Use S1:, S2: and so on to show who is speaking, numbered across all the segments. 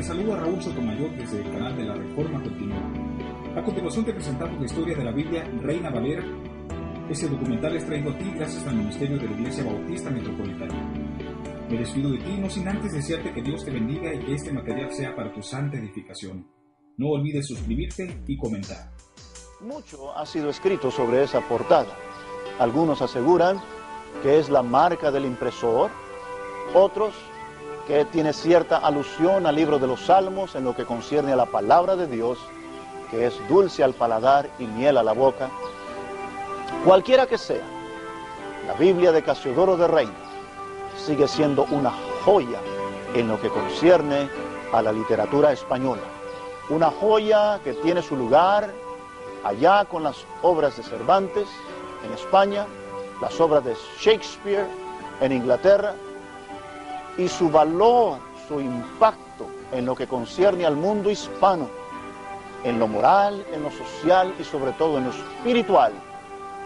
S1: saluda Raúl Sotomayor desde el canal de la Reforma Continua. A continuación te presentamos la historia de la Biblia Reina Valera. Este documental es traído a ti gracias al Ministerio de la Iglesia Bautista Metropolitana. Me despido de ti, no sin antes desearte que Dios te bendiga y que este material sea para tu santa edificación. No olvides suscribirte y comentar.
S2: Mucho ha sido escrito sobre esa portada. Algunos aseguran que es la marca del impresor, otros que tiene cierta alusión al libro de los Salmos en lo que concierne a la palabra de Dios, que es dulce al paladar y miel a la boca. Cualquiera que sea, la Biblia de Casiodoro de Reina sigue siendo una joya en lo que concierne a la literatura española. Una joya que tiene su lugar allá con las obras de Cervantes en España, las obras de Shakespeare en Inglaterra, y su valor, su impacto en lo que concierne al mundo hispano, en lo moral, en lo social y sobre todo en lo espiritual,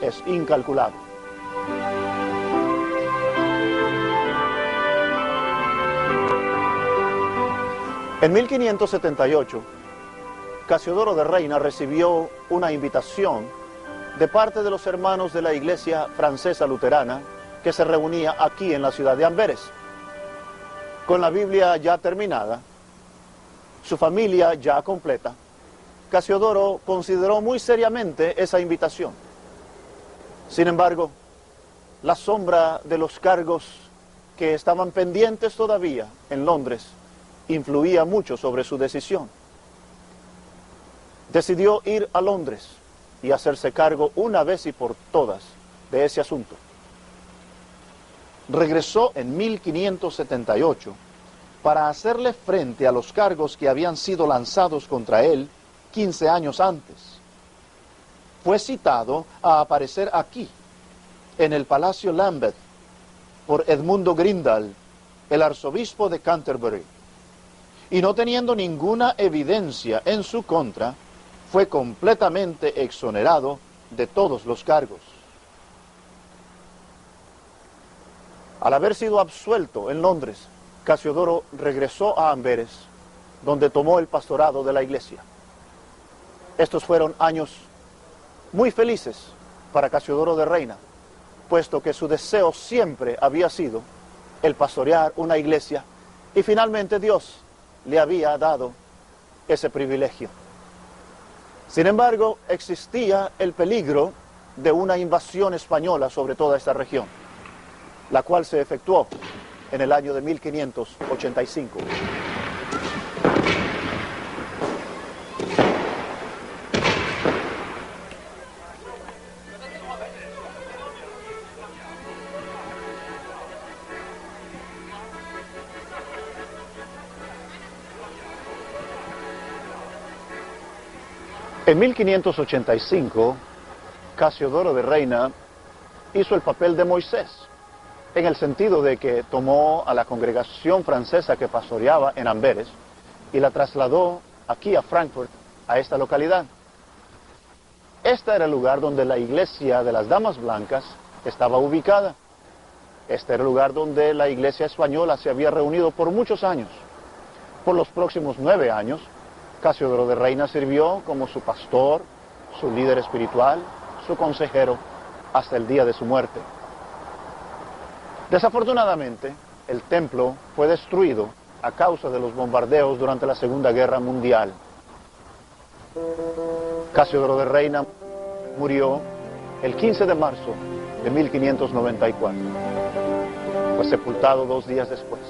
S2: es incalculable. En 1578, Casiodoro de Reina recibió una invitación de parte de los hermanos de la iglesia francesa luterana que se reunía aquí en la ciudad de Amberes. Con la Biblia ya terminada, su familia ya completa, Casiodoro consideró muy seriamente esa invitación. Sin embargo, la sombra de los cargos que estaban pendientes todavía en Londres influía mucho sobre su decisión. Decidió ir a Londres y hacerse cargo una vez y por todas de ese asunto. Regresó en 1578 para hacerle frente a los cargos que habían sido lanzados contra él 15 años antes. Fue citado a aparecer aquí, en el Palacio Lambeth, por Edmundo Grindal, el arzobispo de Canterbury. Y no teniendo ninguna evidencia en su contra, fue completamente exonerado de todos los cargos. Al haber sido absuelto en Londres, Casiodoro regresó a Amberes, donde tomó el pastorado de la iglesia. Estos fueron años muy felices para Casiodoro de Reina, puesto que su deseo siempre había sido el pastorear una iglesia, y finalmente Dios le había dado ese privilegio. Sin embargo, existía el peligro de una invasión española sobre toda esta región, la cual se efectuó en el año de 1585. En 1585, Casiodoro de Reina hizo el papel de Moisés, en el sentido de que tomó a la congregación francesa que pastoreaba en Amberes y la trasladó aquí a Frankfurt, a esta localidad. Este era el lugar donde la iglesia de las Damas Blancas estaba ubicada. Este era el lugar donde la iglesia española se había reunido por muchos años. Por los próximos 9 años, Casiodoro de Reina sirvió como su pastor, su líder espiritual, su consejero, hasta el día de su muerte. Desafortunadamente, el templo fue destruido a causa de los bombardeos durante la Segunda Guerra Mundial. Casiodoro de Reina murió el 15 de marzo de 1594. Fue sepultado 2 días después.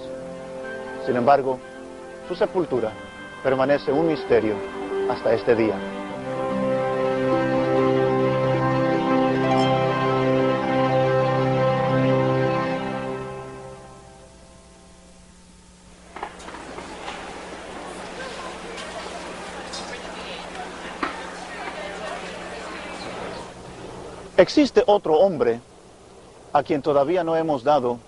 S2: Sin embargo, su sepultura permanece un misterio hasta este día. Existe otro hombre a quien todavía no hemos dado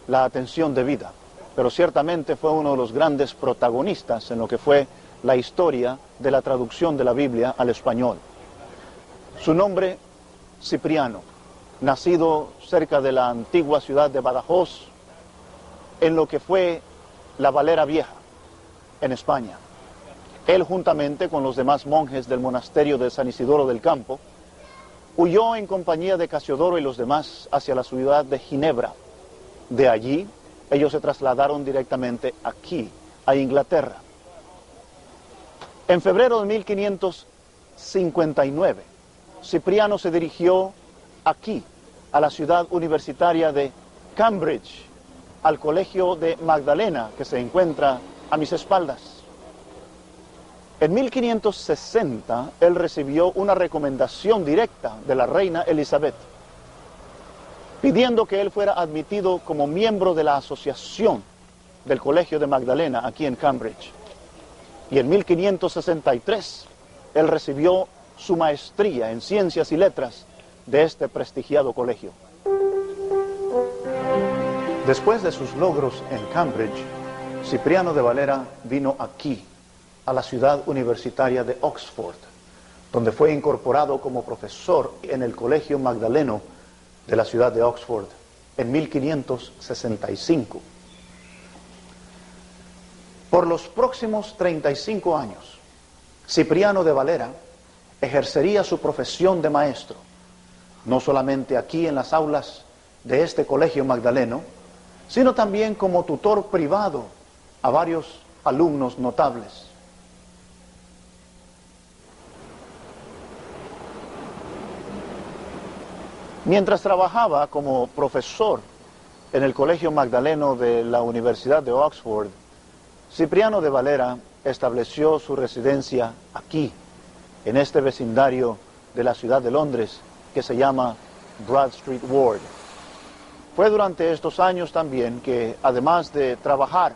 S2: la atención debida, pero ciertamente fue uno de los grandes protagonistas en lo que fue la historia de la traducción de la Biblia al español. Su nombre, Cipriano, nacido cerca de la antigua ciudad de Badajoz, en lo que fue la Valera Vieja. en España. Él, juntamente con los demás monjes del monasterio de San Isidoro del Campo, huyó en compañía de Casiodoro y los demás hacia la ciudad de Ginebra. De allí, ellos se trasladaron directamente aquí, a Inglaterra. En febrero de 1559, Cipriano se dirigió aquí, a la ciudad universitaria de Cambridge, al colegio de Magdalena, que se encuentra a mis espaldas. En 1560, él recibió una recomendación directa de la reina Elizabeth, pidiendo que él fuera admitido como miembro de la asociación del colegio de Magdalena, aquí en Cambridge. Y en 1563, él recibió su maestría en ciencias y letras de este prestigiado colegio. Después de sus logros en Cambridge, Cipriano de Valera vino aquí, a la ciudad universitaria de Oxford, donde fue incorporado como profesor en el Colegio Magdaleno de la ciudad de Oxford en 1565. Por los próximos 35 años, Cipriano de Valera ejercería su profesión de maestro, no solamente aquí en las aulas de este Colegio Magdaleno, sino también como tutor privado a varios alumnos notables. Mientras trabajaba como profesor en el Colegio Magdaleno de la Universidad de Oxford, Cipriano de Valera estableció su residencia aquí, en este vecindario de la ciudad de Londres, que se llama Broad Street Ward. Fue durante estos años también que, además de trabajar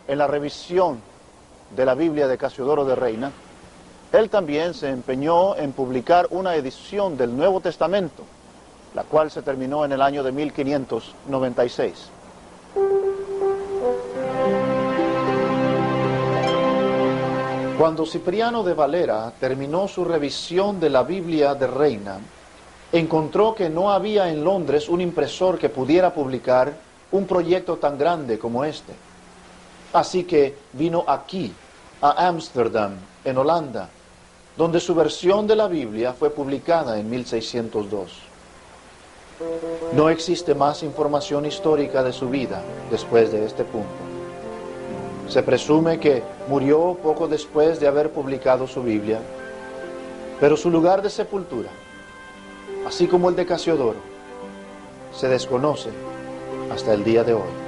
S2: en la revisión de la Biblia de Casiodoro de Reina, él también se empeñó en publicar una edición del Nuevo Testamento, la cual se terminó en el año de 1596. Cuando Cipriano de Valera terminó su revisión de la Biblia de Reina, encontró que no había en Londres un impresor que pudiera publicar un proyecto tan grande como este. Así que vino aquí, a Ámsterdam, en Holanda, donde su versión de la Biblia fue publicada en 1602. No existe más información histórica de su vida después de este punto. Se presume que murió poco después de haber publicado su Biblia, pero su lugar de sepultura, así como el de Casiodoro, se desconoce hasta el día de hoy.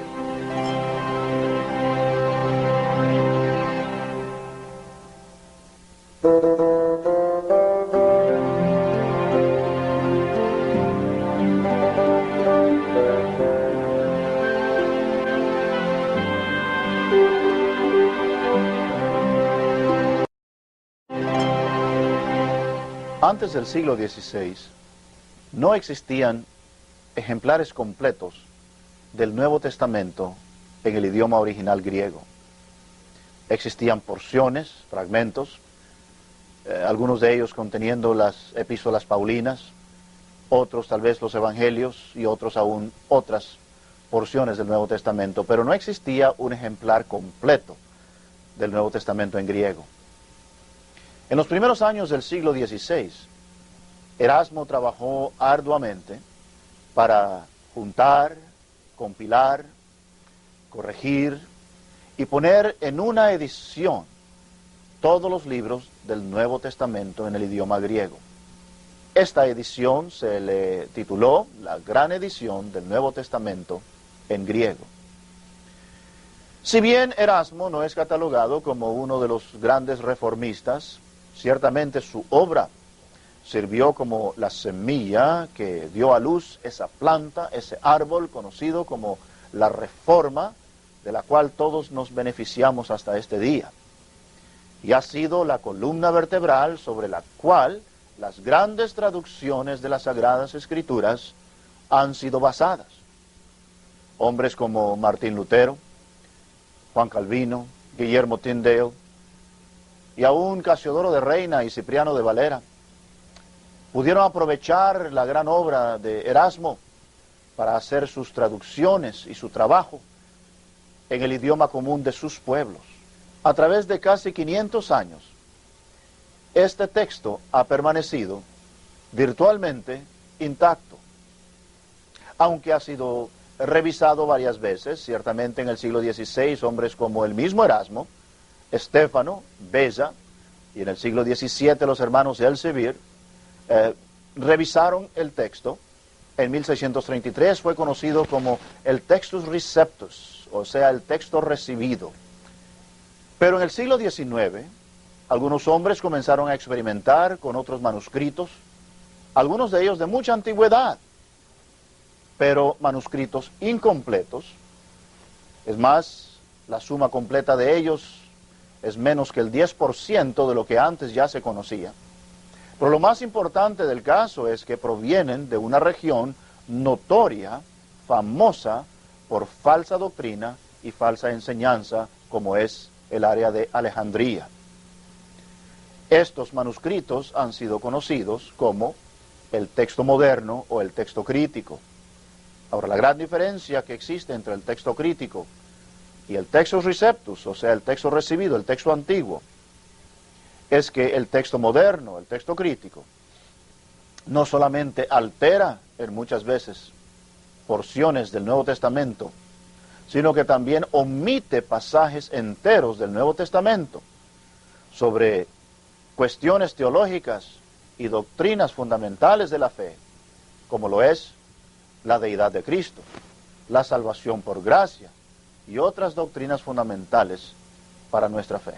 S2: Antes del siglo XVI, no existían ejemplares completos del Nuevo Testamento en el idioma original griego. Existían porciones, fragmentos, algunos de ellos conteniendo las epístolas paulinas, otros tal vez los evangelios y otros aún otras porciones del Nuevo Testamento, pero no existía un ejemplar completo del Nuevo Testamento en griego. En los primeros años del siglo XVI, Erasmo trabajó arduamente para juntar, compilar, corregir y poner en una edición todos los libros del Nuevo Testamento en el idioma griego. Esta edición se le tituló la Gran Edición del Nuevo Testamento en griego. Si bien Erasmo no es catalogado como uno de los grandes reformistas, ciertamente su obra sirvió como la semilla que dio a luz esa planta, ese árbol conocido como la Reforma, de la cual todos nos beneficiamos hasta este día. Y ha sido la columna vertebral sobre la cual las grandes traducciones de las Sagradas Escrituras han sido basadas. Hombres como Martín Lutero, Juan Calvino, Guillermo Tyndale, y aún Casiodoro de Reina y Cipriano de Valera pudieron aprovechar la gran obra de Erasmo para hacer sus traducciones y su trabajo en el idioma común de sus pueblos, A través de casi 500 años, este texto ha permanecido virtualmente intacto, aunque ha sido revisado varias veces. Ciertamente en el siglo XVI, hombres como el mismo Erasmo, Estéfano, Beza, y en el siglo XVII los hermanos Elsevier revisaron el texto. En 1633 fue conocido como el Textus Receptus, o sea, el texto recibido. Pero en el siglo XIX, algunos hombres comenzaron a experimentar con otros manuscritos, algunos de ellos de mucha antigüedad, pero manuscritos incompletos. Es más, la suma completa de ellos es menos que el 10% de lo que antes ya se conocía. Pero lo más importante del caso es que provienen de una región notoria, famosa por falsa doctrina y falsa enseñanza, como es el área de Alejandría. Estos manuscritos han sido conocidos como el texto moderno o el texto crítico. Ahora, la gran diferencia que existe entre el texto crítico y el Textus Receptus, o sea, el texto recibido, el texto antiguo, es que el texto moderno, el texto crítico, no solamente altera en muchas veces porciones del Nuevo Testamento, sino que también omite pasajes enteros del Nuevo Testamento sobre cuestiones teológicas y doctrinas fundamentales de la fe, como lo es la deidad de Cristo, la salvación por gracia y otras doctrinas fundamentales para nuestra fe.